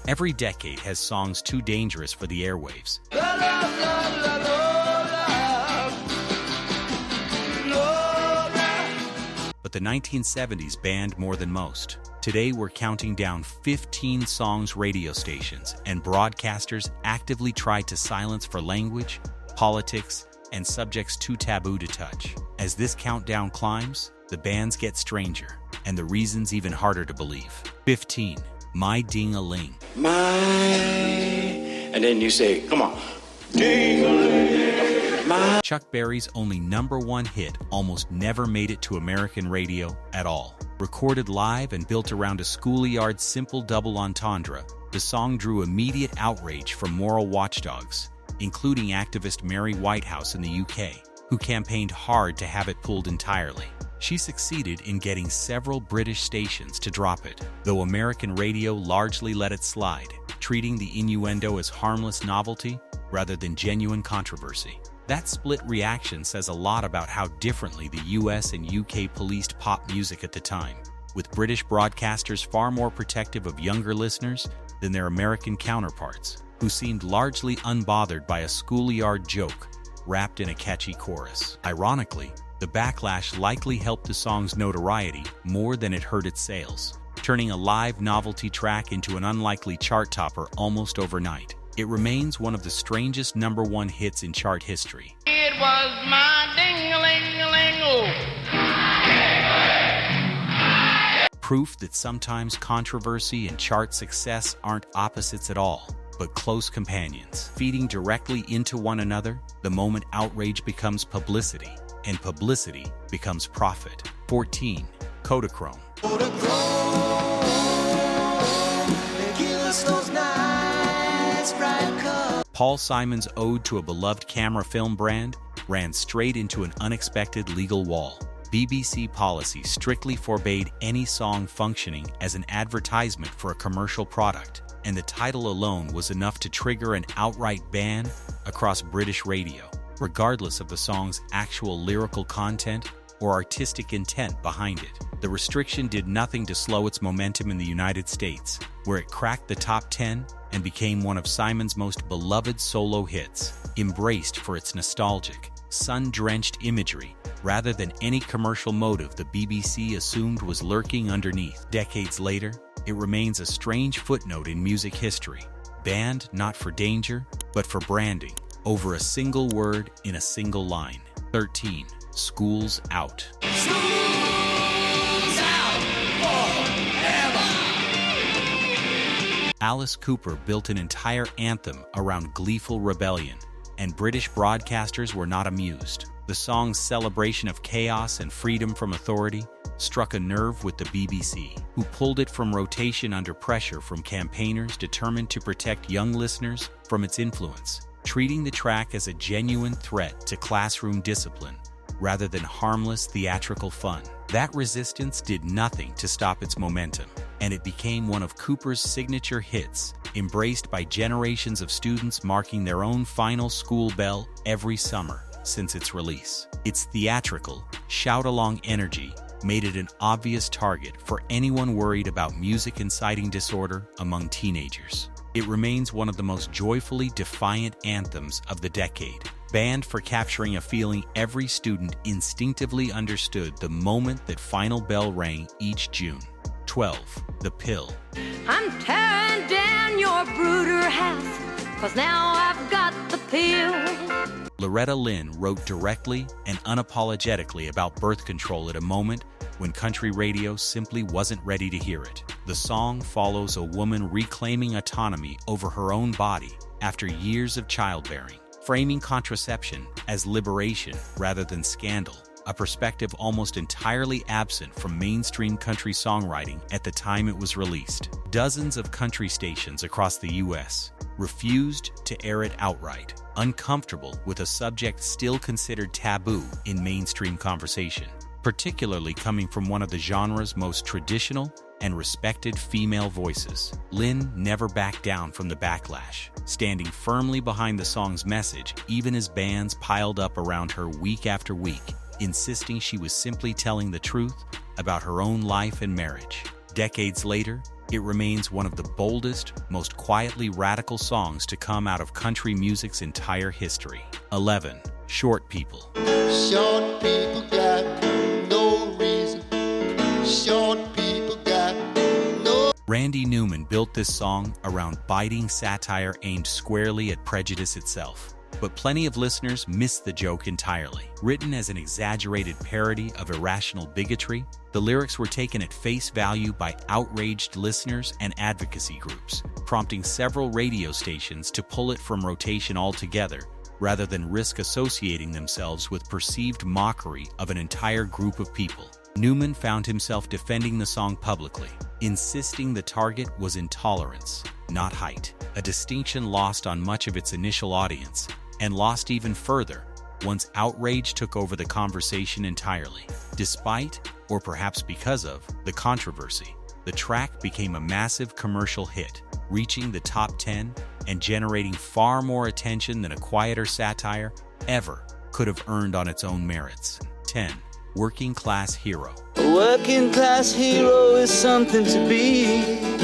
Every decade has songs too dangerous for the airwaves. But the 1970s banned more than most. Today we're counting down 15 songs radio stations and broadcasters actively try to silence for language, politics, and subjects too taboo to touch. As this countdown climbs, the bans get stranger, and the reasons even harder to believe. 15. My Ding-a-Ling. And then you say, come on. Ding-a-ling. Chuck Berry's only #1 hit almost never made it to American radio at all. Recorded live and built around a schoolyard simple double entendre, the song drew immediate outrage from moral watchdogs, including activist Mary Whitehouse in the UK, who campaigned hard to have it pulled entirely. She succeeded in getting several British stations to drop it, though American radio largely let it slide, treating the innuendo as harmless novelty rather than genuine controversy. That split reaction says a lot about how differently the US and UK policed pop music at the time, with British broadcasters far more protective of younger listeners than their American counterparts, who seemed largely unbothered by a schoolyard joke wrapped in a catchy chorus. Ironically, the backlash likely helped the song's notoriety more than it hurt its sales, turning a live novelty track into an unlikely chart topper almost overnight. It remains one of the strangest #1 hits in chart history. It was my ding-a-ling-a-ling-o. Proof that sometimes controversy and chart success aren't opposites at all, but close companions, feeding directly into one another the moment outrage becomes publicity, and publicity becomes profit. 14. Kodachrome. Paul Simon's ode to a beloved camera film brand ran straight into an unexpected legal wall. BBC policy strictly forbade any song functioning as an advertisement for a commercial product, and the title alone was enough to trigger an outright ban across British radio, regardless of the song's actual lyrical content or artistic intent behind it. The restriction did nothing to slow its momentum in the United States, where it cracked the top 10 and became one of Simon's most beloved solo hits, embraced for its nostalgic, sun-drenched imagery rather than any commercial motive the BBC assumed was lurking underneath. Decades later, it remains a strange footnote in music history, banned not for danger, but for branding, over a single word in a single line. 13. School's Out. Alice Cooper built an entire anthem around gleeful rebellion, and British broadcasters were not amused. The song's celebration of chaos and freedom from authority struck a nerve with the BBC, who pulled it from rotation under pressure from campaigners determined to protect young listeners from its influence, treating the track as a genuine threat to classroom discipline rather than harmless theatrical fun. That resistance did nothing to stop its momentum, and it became one of Cooper's signature hits, embraced by generations of students marking their own final school bell every summer since its release. Its theatrical, shout-along energy made it an obvious target for anyone worried about music inciting disorder among teenagers. It remains one of the most joyfully defiant anthems of the decade, banned for capturing a feeling every student instinctively understood the moment that final bell rang each June. 12. The Pill. I'm tearing down your brooder house, 'cause now I've got the pill. Loretta Lynn wrote directly and unapologetically about birth control at a moment when country radio simply wasn't ready to hear it. The song follows a woman reclaiming autonomy over her own body after years of childbearing, framing contraception as liberation rather than scandal, a perspective almost entirely absent from mainstream country songwriting at the time it was released. Dozens of country stations across the U.S. refused to air it outright, uncomfortable with a subject still considered taboo in mainstream conversation, particularly coming from one of the genre's most traditional and respected female voices. Lynn never backed down from the backlash, standing firmly behind the song's message even as bans piled up around her week after week, insisting she was simply telling the truth about her own life and marriage. Decades later, it remains one of the boldest, most quietly radical songs to come out of country music's entire history. 11. Short People. Short people got no reason. Short people got no. Randy Newman built this song around biting satire aimed squarely at prejudice itself. But plenty of listeners miss the joke entirely. Written as an exaggerated parody of irrational bigotry, the lyrics were taken at face value by outraged listeners and advocacy groups, prompting several radio stations to pull it from rotation altogether, rather than risk associating themselves with perceived mockery of an entire group of people. Newman found himself defending the song publicly, insisting the target was intolerance, not height, a distinction lost on much of its initial audience, and lost even further once outrage took over the conversation entirely. Despite, or perhaps because of, the controversy, the track became a massive commercial hit, reaching the top 10 and generating far more attention than a quieter satire ever could have earned on its own merits. 10. Working Class Hero. A working class hero is something to be.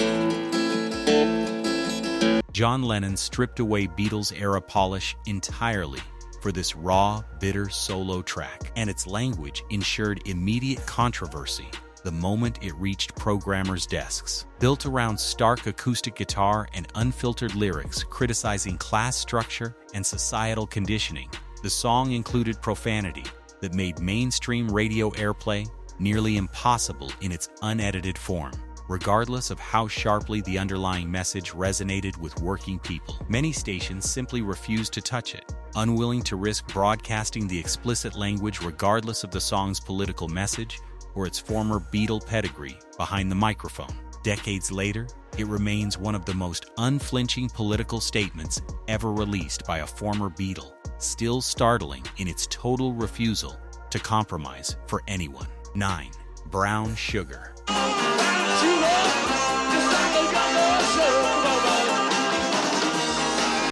John Lennon stripped away Beatles-era polish entirely for this raw, bitter solo track, and its language ensured immediate controversy the moment it reached programmers' desks. Built around stark acoustic guitar and unfiltered lyrics criticizing class structure and societal conditioning, the song included profanity that made mainstream radio airplay nearly impossible in its unedited form. Regardless of how sharply the underlying message resonated with working people, many stations simply refused to touch it, unwilling to risk broadcasting the explicit language regardless of the song's political message or its former Beatle pedigree behind the microphone. Decades later, it remains one of the most unflinching political statements ever released by a former Beatle, still startling in its total refusal to compromise for anyone. 9. Brown Sugar.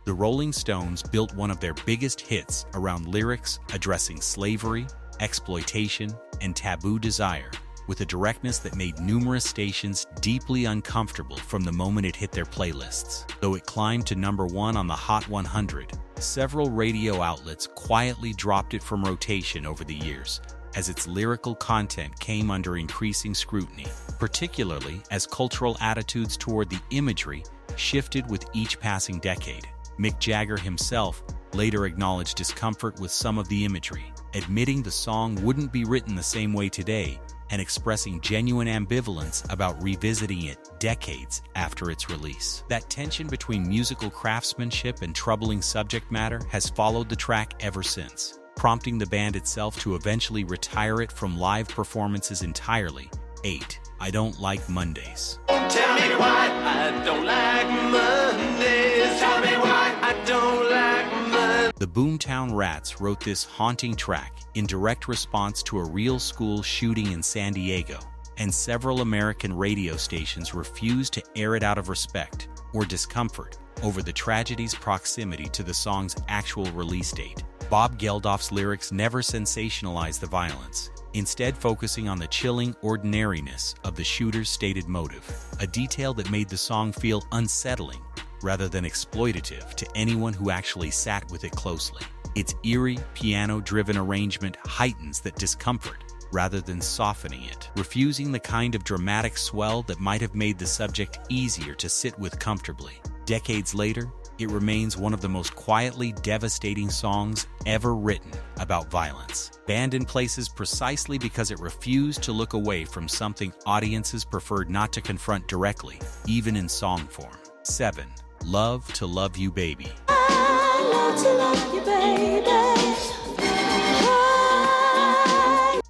The Rolling Stones built one of their biggest hits around lyrics addressing slavery, exploitation, and taboo desire, with a directness that made numerous stations deeply uncomfortable from the moment it hit their playlists. Though it climbed to number 1 on the Hot 100, several radio outlets quietly dropped it from rotation over the years, as its lyrical content came under increasing scrutiny, particularly as cultural attitudes toward the imagery shifted with each passing decade. Mick Jagger himself later acknowledged discomfort with some of the imagery, admitting the song wouldn't be written the same way today and expressing genuine ambivalence about revisiting it decades after its release. That tension between musical craftsmanship and troubling subject matter has followed the track ever since, prompting the band itself to eventually retire it from live performances entirely. 8. I Don't Like Mondays. Tell me why I don't like Mondays. Tell me why I don't like Mondays. The Boomtown Rats wrote this haunting track in direct response to a real school shooting in San Diego, and several American radio stations refused to air it out of respect or discomfort over the tragedy's proximity to the song's actual release date. Bob Geldof's lyrics never sensationalized the violence, instead focusing on the chilling ordinariness of the shooter's stated motive, a detail that made the song feel unsettling rather than exploitative to anyone who actually sat with it closely. Its eerie, piano-driven arrangement heightens that discomfort rather than softening it, refusing the kind of dramatic swell that might have made the subject easier to sit with comfortably. Decades later, it remains one of the most quietly devastating songs ever written about violence, banned in places precisely because it refused to look away from something audiences preferred not to confront directly, even in song form. 7. Love to Love You Baby. I love to love you, baby.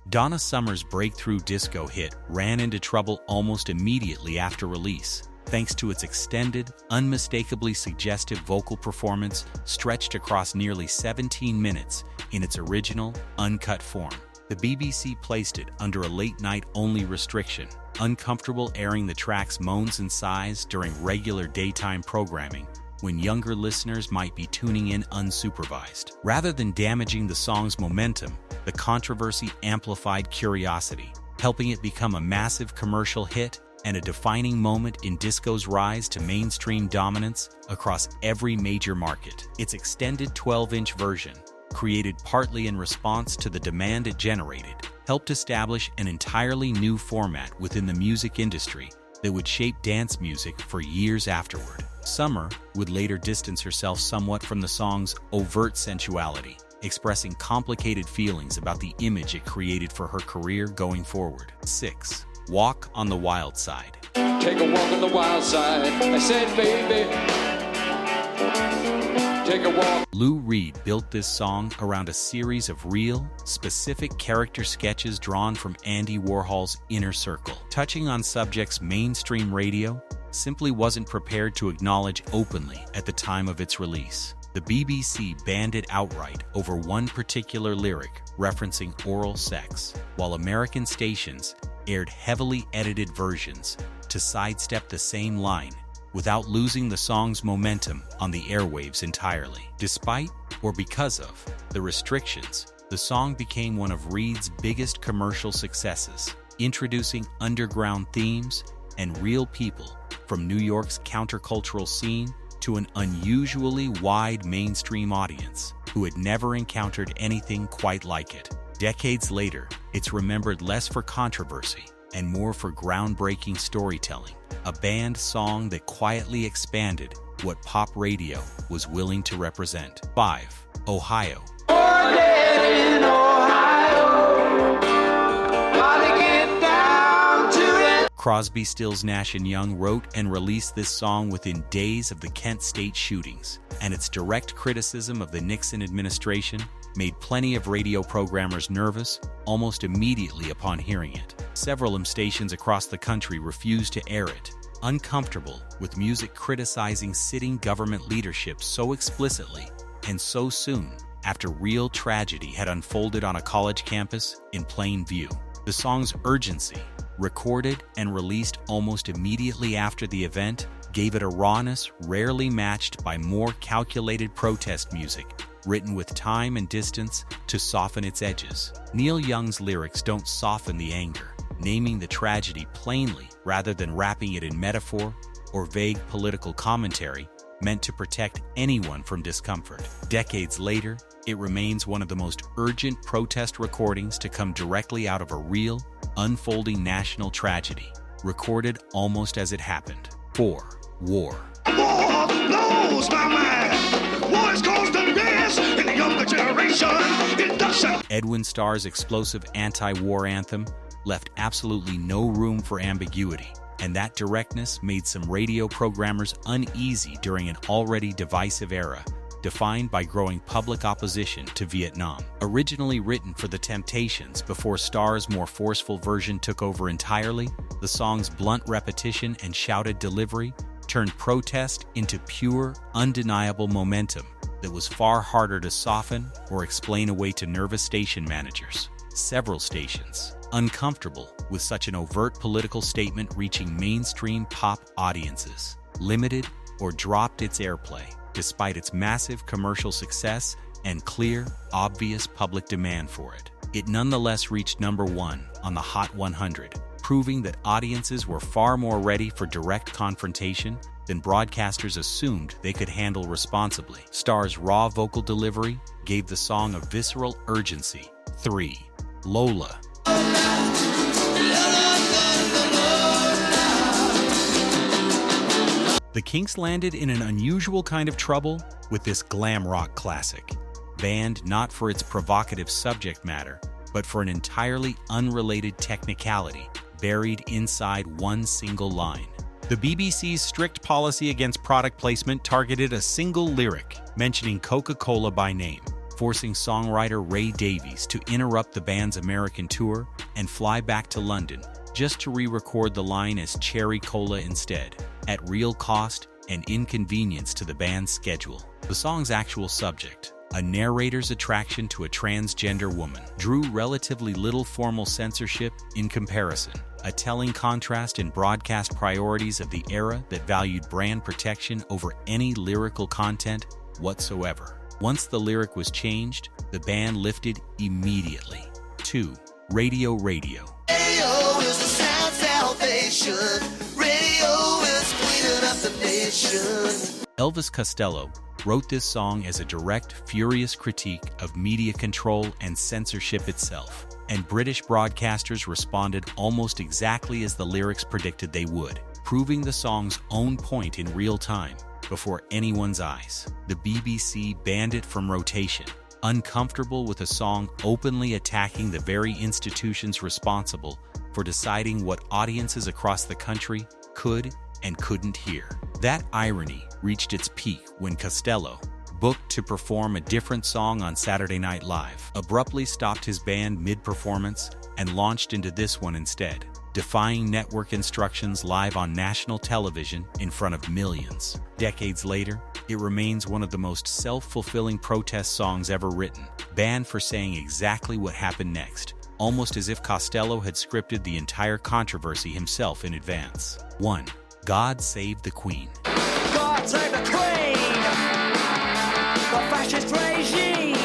Donna Summer's breakthrough disco hit ran into trouble almost immediately after release, thanks to its extended, unmistakably suggestive vocal performance stretched across nearly 17 minutes in its original, uncut form. The BBC placed it under a late-night-only restriction, uncomfortable airing the track's moans and sighs during regular daytime programming when younger listeners might be tuning in unsupervised. Rather than damaging the song's momentum, the controversy amplified curiosity, helping it become a massive commercial hit and a defining moment in disco's rise to mainstream dominance across every major market. Its extended 12-inch version, created partly in response to the demand it generated, helped establish an entirely new format within the music industry that would shape dance music for years afterward. Summer would later distance herself somewhat from the song's overt sensuality, expressing complicated feelings about the image it created for her career going forward. 6. Walk on the Wild Side. Take a walk on the wild side. I said, baby, take a walk. Lou Reed built this song around a series of real, specific character sketches drawn from Andy Warhol's inner circle. Touching on subjects mainstream radio simply wasn't prepared to acknowledge openly at the time of its release. The BBC banned it outright over one particular lyric referencing oral sex, while American stations aired heavily edited versions to sidestep the same line without losing the song's momentum on the airwaves entirely. Despite, or because of, the restrictions, the song became one of Reed's biggest commercial successes, introducing underground themes and real people from New York's countercultural scene to an unusually wide mainstream audience who had never encountered anything quite like it. Decades later, it's remembered less for controversy and more for groundbreaking storytelling, a band song that quietly expanded what pop radio was willing to represent. 5. Ohio. Crosby, Stills, Nash & Young wrote and released this song within days of the Kent State shootings, and its direct criticism of the Nixon administration made plenty of radio programmers nervous almost immediately upon hearing it. Several stations across the country refused to air it, uncomfortable with music criticizing sitting government leadership so explicitly and so soon after real tragedy had unfolded on a college campus in plain view. The song's urgency, recorded and released almost immediately after the event, gave it a rawness rarely matched by more calculated protest music, written with time and distance to soften its edges. Neil Young's lyrics don't soften the anger, naming the tragedy plainly rather than wrapping it in metaphor or vague political commentary meant to protect anyone from discomfort. Decades later, it remains one of the most urgent protest recordings to come directly out of a real, unfolding national tragedy, recorded almost as it happened. 4. War. War blows my mind. War has caused unrest in the younger generation. It doesn't. Edwin Starr's explosive anti-war anthem left absolutely no room for ambiguity, and that directness made some radio programmers uneasy during an already divisive era, defined by growing public opposition to Vietnam. Originally written for the Temptations before Starr's more forceful version took over entirely, the song's blunt repetition and shouted delivery turned protest into pure, undeniable momentum that was far harder to soften or explain away to nervous station managers. Several stations, uncomfortable with such an overt political statement reaching mainstream pop audiences, limited or dropped its airplay, despite its massive commercial success and clear, obvious public demand for it. It nonetheless reached number 1 on the Hot 100, proving that audiences were far more ready for direct confrontation than broadcasters assumed they could handle responsibly. Starr's raw vocal delivery gave the song a visceral urgency. 3. Lola. The Kinks landed in an unusual kind of trouble with this glam rock classic, banned not for its provocative subject matter, but for an entirely unrelated technicality buried inside one single line. The BBC's strict policy against product placement targeted a single lyric mentioning Coca-Cola by name, forcing songwriter Ray Davies to interrupt the band's American tour and fly back to London just to re-record the line as Cherry Cola instead, at real cost and inconvenience to the band's schedule. The song's actual subject, a narrator's attraction to a transgender woman, drew relatively little formal censorship in comparison, a telling contrast in broadcast priorities of the era that valued brand protection over any lyrical content whatsoever. Once the lyric was changed, the band lifted immediately. 2. Radio. Ayo is the sound salvation. sensation. Radio is cleaning up the nation. Elvis Costello wrote this song as a direct, furious critique of media control and censorship itself, and British broadcasters responded almost exactly as the lyrics predicted they would, proving the song's own point in real time, before anyone's eyes. The BBC banned it from rotation, uncomfortable with a song openly attacking the very institutions responsible for deciding what audiences across the country could and couldn't hear. That irony reached its peak when Costello, booked to perform a different song on Saturday Night Live, abruptly stopped his band mid-performance and launched into this one instead, defying network instructions live on national television in front of millions. Decades later, it remains one of the most self-fulfilling protest songs ever written, banned for saying exactly what happened next, almost as if Costello had scripted the entire controversy himself in advance. 1. God Save the Queen. God save the Queen! The fascist regime!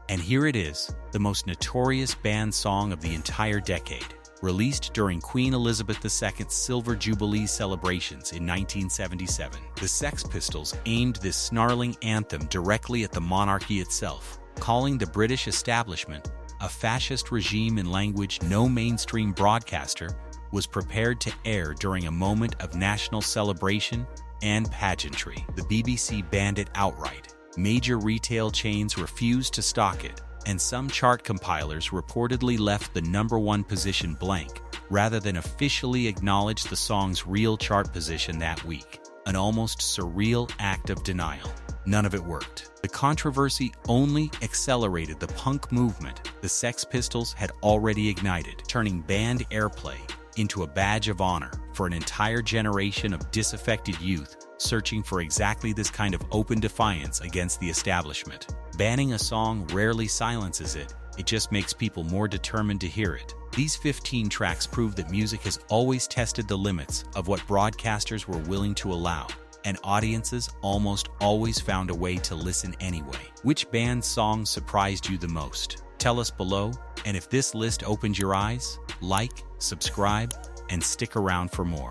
And here it is, the most notorious banned song of the entire decade. Released during Queen Elizabeth II's Silver Jubilee celebrations in 1977, the Sex Pistols aimed this snarling anthem directly at the monarchy itself, calling the British establishment a fascist regime in language no mainstream broadcaster was prepared to air during a moment of national celebration and pageantry. The BBC banned it outright. Major retail chains refused to stock it, and some chart compilers reportedly left the #1 position blank rather than officially acknowledge the song's real chart position that week. An almost surreal act of denial. None of it worked. The controversy only accelerated the punk movement the Sex Pistols had already ignited, turning band airplay into a badge of honor for an entire generation of disaffected youth searching for exactly this kind of open defiance against the establishment. Banning a song rarely silences it, it just makes people more determined to hear it. These 15 tracks prove that music has always tested the limits of what broadcasters were willing to allow, and audiences almost always found a way to listen anyway. Which band's song surprised you the most? Tell us below, and if this list opened your eyes, like, subscribe, and stick around for more.